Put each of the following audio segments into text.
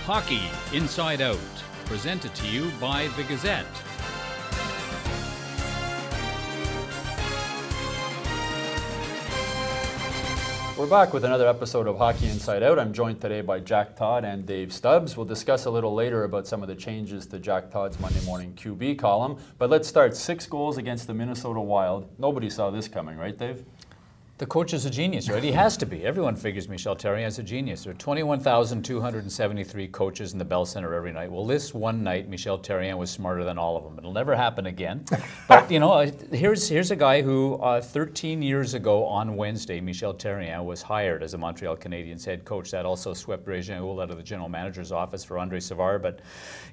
Hockey Inside Out, presented to you by the Gazette. We're back with another episode of Hockey Inside Out. I'm joined today by Jack Todd and Dave Stubbs. We'll discuss a little later about some of the changes to Jack Todd's Monday morning QB column. But let's start. 6 goals against the Minnesota Wild. Nobody saw this coming, right, Dave? The coach is a genius, right? He has to be. Everyone figures Michel Therrien is a genius. There are 21,273 coaches in the Bell Center every night. Well, this one night, Michel Therrien was smarter than all of them. It'll never happen again. But, you know, here's a guy who 13 years ago on Wednesday, Michel Therrien was hired as a Montreal Canadiens head coach. That also swept Régin Houle out of the general manager's office for Andre Savard. But,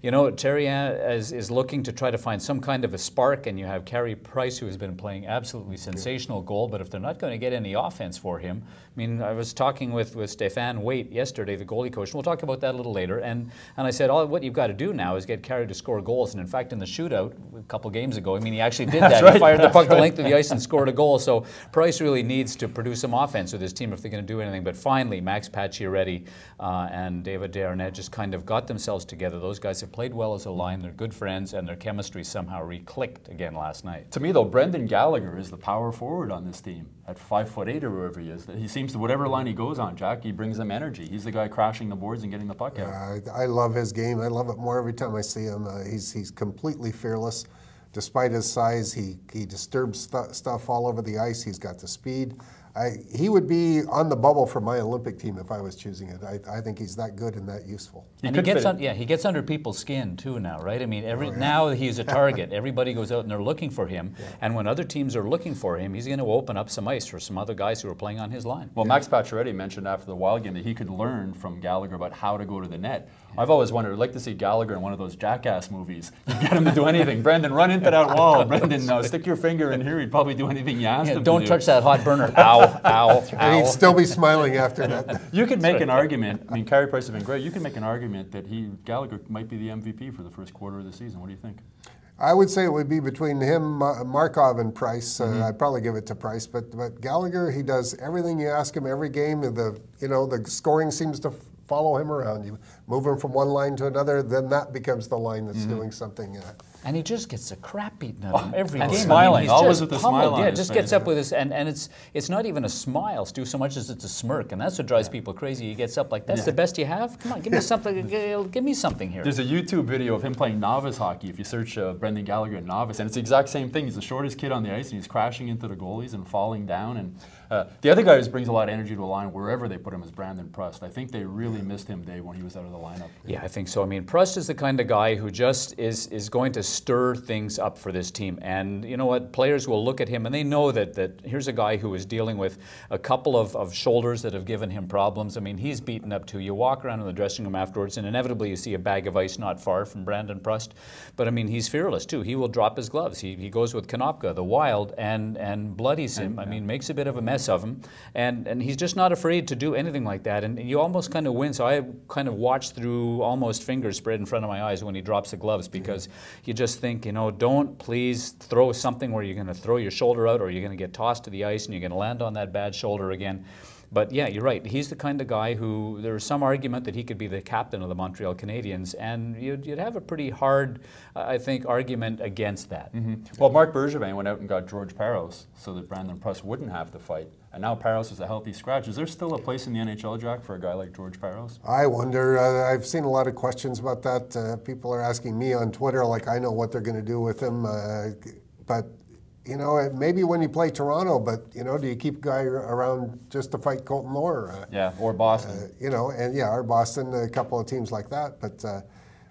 you know, Therrien is looking to try to find some kind of a spark, and you have Carey Price, who has been playing absolutely sensational goal. But if they're not going to get any offense for him. I mean, I was talking with Stephane Waite yesterday, the goalie coach, and we'll talk about that a little later, and I said, what you've got to do now is get Carey to score goals, and in fact, in the shootout a couple games ago, I mean, he actually did that. Right. He fired the puck the length of the ice and scored a goal, so Price really needs to produce some offense with his team if they're going to do anything, but finally, Max Pacioretty and David Desharnais just kind of got themselves together. Those guys have played well as a line, they're good friends, and their chemistry somehow re-clicked again last night. To me, though, Brendan Gallagher is the power forward on this team at 5'8" or wherever he is. He seems to, whatever line he goes on, Jack, he brings them energy. He's the guy crashing the boards and getting the puck out. I love his game. I love it more every time I see him. He's completely fearless. Despite his size, he disturbs stuff all over the ice. He's got the speed. He would be on the bubble for my Olympic team if I was choosing it. I think he's that good and that useful. And he gets under people's skin too now, right? I mean, now he's a target. Everybody goes out and they're looking for him. Yeah. And when other teams are looking for him, he's going to open up some ice for some other guys who are playing on his line. Well, Max Pacioretty mentioned after the Wild game that he could learn from Gallagher about how to go to the net. I've always wondered, I'd like to see Gallagher in one of those Jackass movies. You get him to do anything. Brendan, run into that wall. Brendan, stick your finger in here. He'd probably do anything you asked him to do. Don't touch that hot burner. Ow, ow, ow. And he'd still be smiling after that. You could make an argument. I mean, Carey Price has been great. You can make an argument that Gallagher might be the MVP for the first quarter of the season. What do you think? I would say it would be between him, Markov, and Price. I'd probably give it to Price, but Gallagher, he does everything you ask him every game. The scoring seems to follow him around. You move him from one line to another, then that becomes the line that's doing something. And he just gets the crap beaten out of him every game. Smiling, he's always just with a smile on Yeah, his just face. gets up with his, and it's not even a smile, Stu, so much as it's a smirk, and that's what drives people crazy. He gets up like, that's the best you have? Come on, give me something, give me something here. There's a YouTube video of him playing novice hockey, if you search Brendan Gallagher at novice, and it's the exact same thing. He's the shortest kid on the ice, and he's crashing into the goalies and falling down. And the other guy who brings a lot of energy to a line wherever they put him is Brandon Prust. I think they really missed him, Dave, when he was out of the lineup. Yeah, I think so. I mean, Prust is the kind of guy who just is going to stir things up for this team. And you know what? Players will look at him and they know that here's a guy who is dealing with a couple of shoulders that have given him problems. I mean, he's beaten up too. You walk around in the dressing room afterwards and inevitably you see a bag of ice not far from Brandon Prust. But I mean, he's fearless too. He will drop his gloves. He goes with Konopka, the Wild, and bloodies him. I mean, makes a bit of a mess of him. And he's just not afraid to do anything like that. And you almost kind of win. So I kind of watched through almost fingers spread in front of my eyes when he drops the gloves, because you just think, you know, don't please throw something where you're going to throw your shoulder out or you're going to get tossed to the ice and you're going to land on that bad shoulder again. But yeah, you're right. He's the kind of guy who there's some argument that he could be the captain of the Montreal Canadiens, and you'd have a pretty hard, I think, argument against that. Well, Marc Bergevin went out and got George Parros so that Brandon Prust wouldn't have to fight. And now Parros is a healthy scratch. Is there still a place in the NHL, Jack, for a guy like George Parros? I wonder. I've seen a lot of questions about that. People are asking me on Twitter, like I know what they're going to do with him. But you know, maybe when you play Toronto, but you know, do you keep a guy around just to fight Colton Orr? Yeah, or Boston. You know, and yeah, or Boston, a couple of teams like that.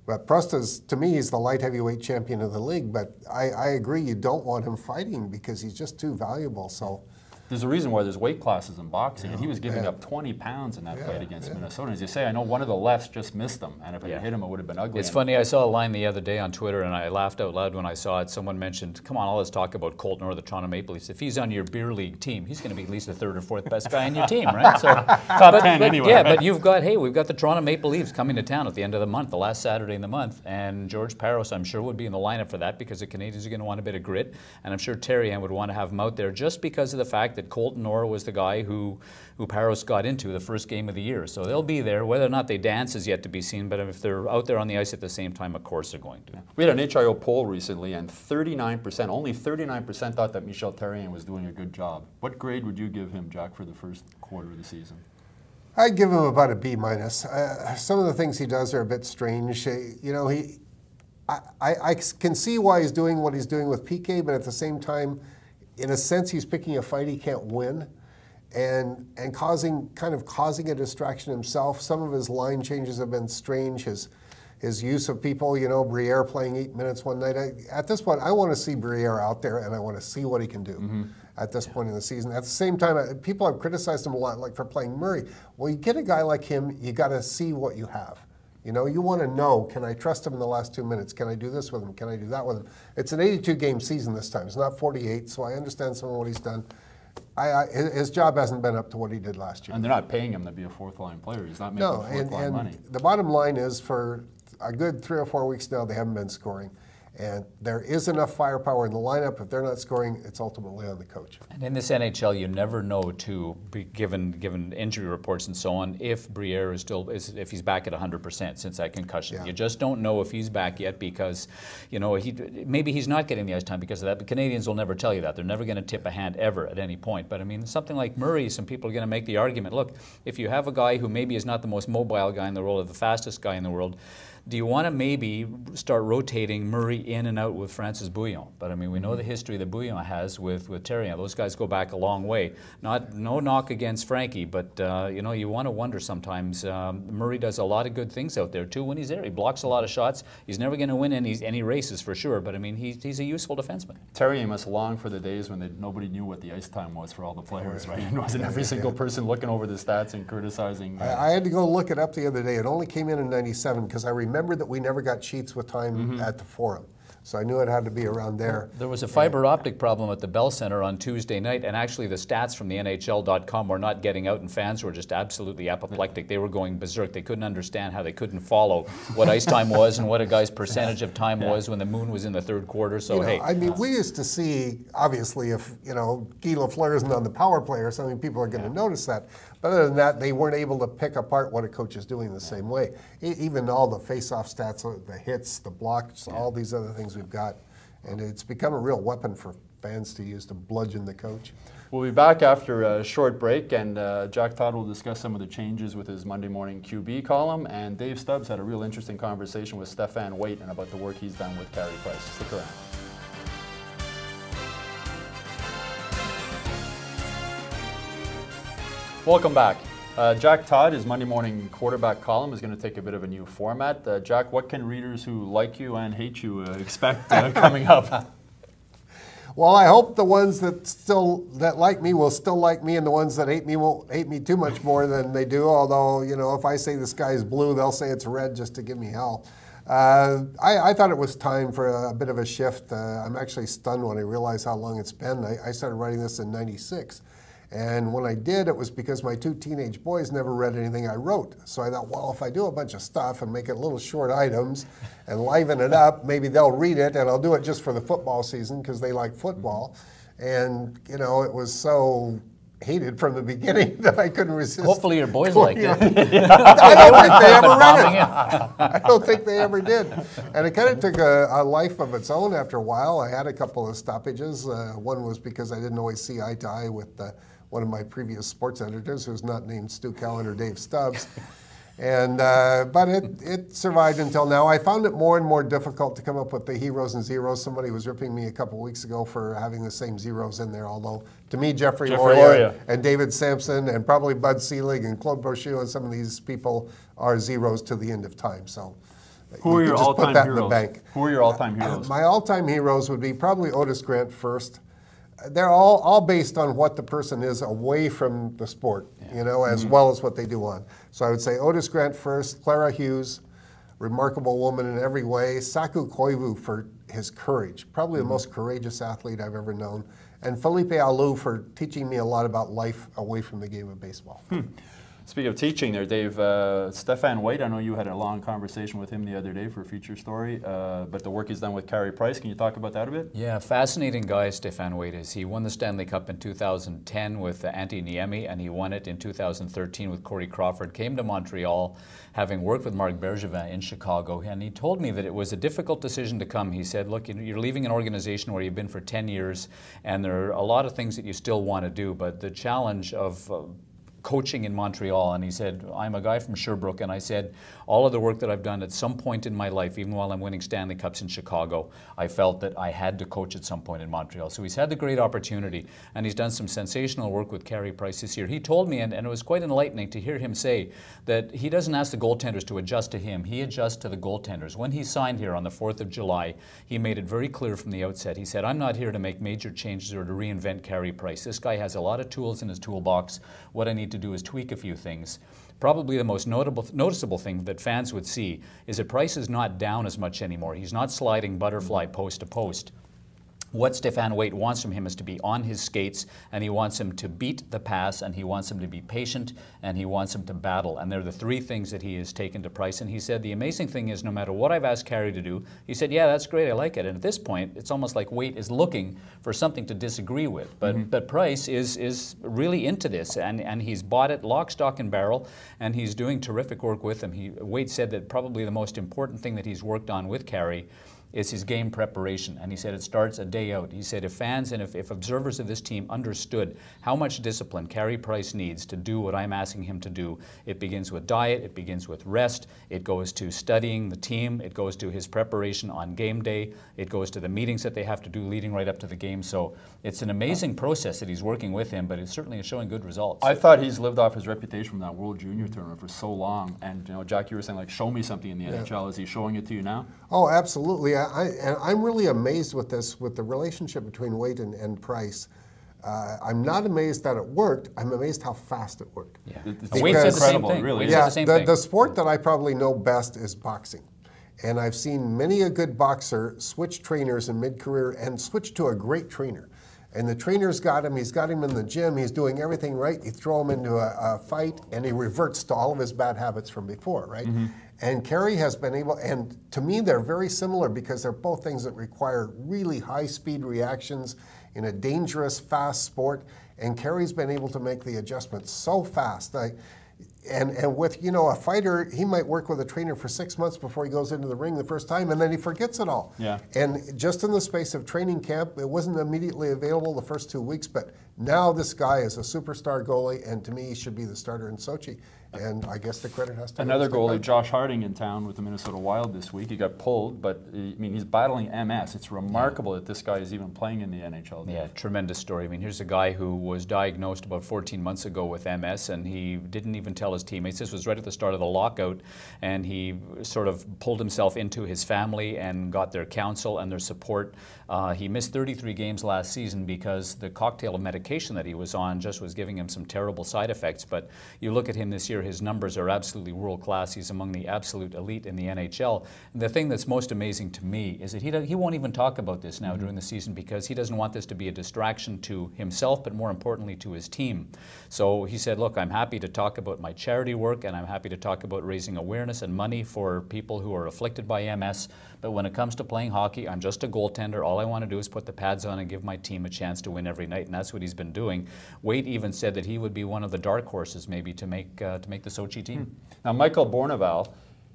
But Prust is, to me, he's the light heavyweight champion of the league. But I agree, you don't want him fighting because he's just too valuable. So. There's a reason why there's weight classes in boxing, and he was giving up 20 pounds in that fight against Minnesota. As you say, I know one of the lefts just missed him, and if it hit him, it would have been ugly. It's funny, I saw a line the other day on Twitter, and I laughed out loud when I saw it. Someone mentioned, come on, all this talk about Colton or the Toronto Maple Leafs. If he's on your beer league team, he's going to be at least the third or fourth best guy on your team, right? So top 10 anyway. Yeah, right? but we've got the Toronto Maple Leafs coming to town at the end of the month, the last Saturday in the month, and George Parros, I'm sure, would be in the lineup for that because the Canadiens are going to want a bit of grit, and I'm sure Therrien would want to have him out there just because of the fact that that Colton Orr was the guy who Parros got into the first game of the year. So they'll be there. Whether or not they dance is yet to be seen, but if they're out there on the ice at the same time, of course they're going to. We had an HIO poll recently, and 39%, only 39% thought that Michel Therrien was doing a good job. What grade would you give him, Jack, for the first quarter of the season? I'd give him about a B-. Some of the things he does are a bit strange. You know, I can see why he's doing what he's doing with PK, but at the same time, in a sense, he's picking a fight he can't win, and causing a distraction himself. Some of his line changes have been strange. His use of people, you know, Briere playing 8 minutes one night. At this point, I want to see Briere out there, and I want to see what he can do at this point in the season. At the same time, people have criticized him a lot, like for playing Murray. Well, you get a guy like him, you got to see what you have. You know, you want to know, can I trust him in the last 2 minutes? Can I do this with him? Can I do that with him? It's an 82-game season this time. It's not 48, so I understand some of what he's done. His job hasn't been up to what he did last year. And they're not paying him to be a fourth-line player. He's not making fourth-line money. The bottom line is, for a good 3 or 4 weeks now, they haven't been scoring. And there is enough firepower in the lineup. If they're not scoring, it's ultimately on the coach. And in this NHL, you never know, too, given injury reports and so on, if Briere if he's back at 100% since that concussion. Yeah. You just don't know if he's back yet because, you know, maybe he's not getting the ice time because of that. But Canadians will never tell you that. They're never going to tip a hand ever at any point. But I mean, something like Murray, some people are going to make the argument, look, if you have a guy who maybe is not the most mobile guy in the world or the fastest guy in the world, do you want to maybe start rotating Murray in and out with Francis Bouillon? But I mean, we know the history that Bouillon has with Therrien. Those guys go back a long way. No knock against Frankie, but you know, you want to wonder sometimes. Murray does a lot of good things out there too when he's there. He blocks a lot of shots. He's never going to win any races for sure, but I mean, he's a useful defenseman. Therrien must long for the days when nobody knew what the ice time was for all the players, right? It wasn't every single person looking over the stats and criticizing. I had to go look it up the other day. It only came in '97 because I remembered that we never got sheets with time at the Forum. So I knew it had to be around there. There was a fiber optic problem at the Bell Center on Tuesday night, and actually the stats from the NHL.com were not getting out, and fans were just absolutely apoplectic. They were going berserk. They couldn't understand how they couldn't follow what ice time was and what a guy's percentage of time was when the Moon was in the third quarter. So, you know, hey. I mean, we used to see, obviously, if, you know, Guy Lafleur isn't on the power play or something, people are going to notice that. But other than that, they weren't able to pick apart what a coach is doing the same way. Even all the face-off stats, the hits, the blocks, all these other things we've got. And it's become a real weapon for fans to use to bludgeon the coach. We'll be back after a short break, and Jack Todd will discuss some of the changes with his Monday morning QB column, and Dave Stubbs had a real interesting conversation with Stephane Waite and about the work he's done with Carey Price. Stick around. Welcome back. Jack Todd, his Monday morning quarterback column, is going to take a bit of a new format. Jack, what can readers who like you and hate you expect coming up? Well, I hope the ones that like me will still like me, and the ones that hate me won't hate me too much more than they do. Although, you know, if I say the sky is blue, they'll say it's red just to give me hell. I thought it was time for a bit of a shift. I'm actually stunned when I realized how long it's been. I started writing this in '96. And when I did, it was because my 2 teenage boys never read anything I wrote. So I thought, well, if I do a bunch of stuff and make it little short items and liven it up, maybe they'll read it, and I'll do it just for the football season because they like football. And, you know, it was so hated from the beginning that I couldn't resist. Hopefully your boys liked it. I don't think they ever read it. I don't think they ever did. And it kind of took a life of its own after a while. I had a couple of stoppages. One was because I didn't always see eye to eye with one of my previous sports editors, who's not named Stu Cowan or Dave Stubbs. And but it survived until now. I found it more and more difficult to come up with the heroes and zeros. Somebody was ripping me a couple weeks ago for having the same zeros in there, although to me, Jeffrey Loria and David Sampson and probably Bud Selig and Claude Brochu and some of these people are zeros to the end of time. So who are your all-time heroes? In the bank. Who are your all-time heroes? My all-time heroes would be probably Otis Grant first. They're all based on what the person is away from the sport, you know, as well as what they do on. So I would say Otis Grant first, Clara Hughes, remarkable woman in every way, Saku Koivu for his courage, probably the most courageous athlete I've ever known, and Felipe Alou for teaching me a lot about life away from the game of baseball. Speaking of teaching there, Dave, Stephane Waite, I know you had a long conversation with him the other day for a feature story, but the work he's done with Carey Price, can you talk about that a bit? Yeah, fascinating guy Stephane Waite is. He won the Stanley Cup in 2010 with Antti Niemi, and he won it in 2013 with Corey Crawford. Came to Montreal, having worked with Marc Bergevin in Chicago, and he told me that it was a difficult decision to come. He said, look, you're leaving an organization where you've been for 10 years, and there are a lot of things that you still want to do, but the challenge of coaching in Montreal, and he said, I'm a guy from Sherbrooke, and I said, all of the work that I've done at some point in my life, even while I'm winning Stanley Cups in Chicago, I felt that I had to coach at some point in Montreal. So he's had the great opportunity, and he's done some sensational work with Carey Price this year. He told me, and it was quite enlightening to hear him say, that he doesn't ask the goaltenders to adjust to him, he adjusts to the goaltenders. When he signed here on the 4th of July, he made it very clear from the outset. He said, I'm not here to make major changes or to reinvent Carey Price. This guy has a lot of tools in his toolbox. What I need to do is tweak a few things. Probably the most noticeable thing that fans would see is that Price is not down as much anymore. He's not sliding butterfly post to post. What Stephane Waite wants from him is to be on his skates, and he wants him to beat the pass, and he wants him to be patient, and he wants him to battle. And they're the three things that he has taken to Price. And he said, the amazing thing is, no matter what I've asked Carey to do, he said, yeah, that's great, I like it. And at this point, it's almost like Waite is looking for something to disagree with. But Price is really into this, and he's bought it lock, stock, and barrel, and he's doing terrific work with him. Waite said that probably the most important thing that he's worked on with Carey is his game preparation, and he said it starts a day out. He said if fans and if observers of this team understood how much discipline Carey Price needs to do what I'm asking him to do, it begins with diet, it begins with rest, it goes to studying the team, it goes to his preparation on game day, it goes to the meetings that they have to do leading right up to the game. So it's an amazing process that he's working with him, but it certainly is showing good results. I thought he's lived off his reputation from that World Junior tournament for so long, and you know, Jack, you were saying like, show me something in the NHL. Is he showing it to you now? Oh, absolutely. And I'm really amazed with this, with the relationship between Waite and Price. I'm not amazed that it worked. I'm amazed how fast it worked. Yeah. Waite said the same thing. Really. Yeah, the same thing. The sport that I probably know best is boxing. And I've seen many a good boxer switch trainers in mid-career and switch to a great trainer. And the trainer's got him, he's got him in the gym, he's doing everything right. You throw him into a fight, and he reverts to all of his bad habits from before, right? And Carey has been able, and to me they're very similar because they're both things that require really high-speed reactions in a dangerous, fast sport. And Carey's been able to make the adjustments so fast. And with, you know, a fighter, he might work with a trainer for 6 months before he goes into the ring the first time, and then he forgets it all. Yeah. And just in the space of training camp, it wasn't immediately available the first 2 weeks, but now this guy is a superstar goalie, and to me, he should be the starter in Sochi. And I guess the credit has to Another goalie, Josh Harding, in town with the Minnesota Wild this week. He got pulled, but I mean, he's battling MS. It's remarkable that this guy is even playing in the NHL. Yeah, tremendous story. I mean, here's a guy who was diagnosed about 14 months ago with MS, and he didn't even tell his teammates. This was right at the start of the lockout, and he sort of pulled himself into his family and got their counsel and their support. He missed 33 games last season because the cocktail of medication that he was on just was giving him some terrible side effects. But you look at him this year, his numbers are absolutely world class. He's among the absolute elite in the NHL. And the thing that's most amazing to me is that he won't even talk about this now during the season because he doesn't want this to be a distraction to himself, but more importantly to his team. So he said, look, I'm happy to talk about my charity work, and I'm happy to talk about raising awareness and money for people who are afflicted by MS. But when it comes to playing hockey, I'm just a goaltender. All I want to do is put the pads on and give my team a chance to win every night, and that's what he's been doing. Waite even said that he would be one of the dark horses maybe to make the Sochi team. Now, Michael Bournival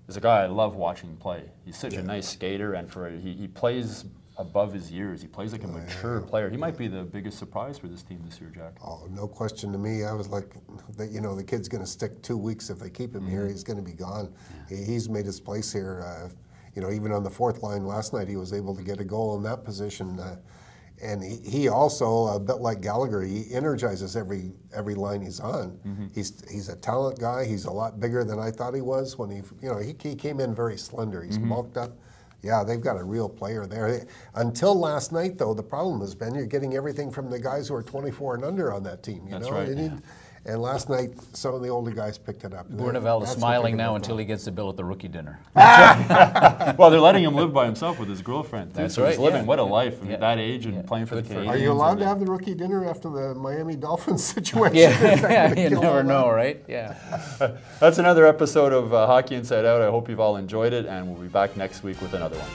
is a guy I love watching play. He's such a nice skater, and he plays above his years. He plays like a mature player. He might be the biggest surprise for this team this year, Jack. Oh, no question to me. I was like, you know, the kid's going to stick 2 weeks if they keep him here. He's going to be gone. He's made his place here. You know, even on the fourth line last night, he was able to get a goal in that position. And he also, a bit like Gallagher, he energizes every line he's on. He's a talent guy. He's a lot bigger than I thought he was when he came in very slender. He's bulked up. Yeah, they've got a real player there. Until last night, though, the problem has been you're getting everything from the guys who are 24 and under on that team. You know? Right. And last night, some of the older guys picked it up. Bournival is That's what smiling they're now gonna until do. he gets the bill at the rookie dinner. Well, they're letting him live by himself with his girlfriend. Too. That's So he's right, living yeah, what a yeah, life yeah. at that age and Yeah. playing for the Good for him. Canadians. Are you allowed and to have the rookie dinner after the Miami Dolphins situation? Yeah, you never know, right? Yeah. That's another episode of Hockey Inside Out. I hope you've all enjoyed it, and we'll be back next week with another one.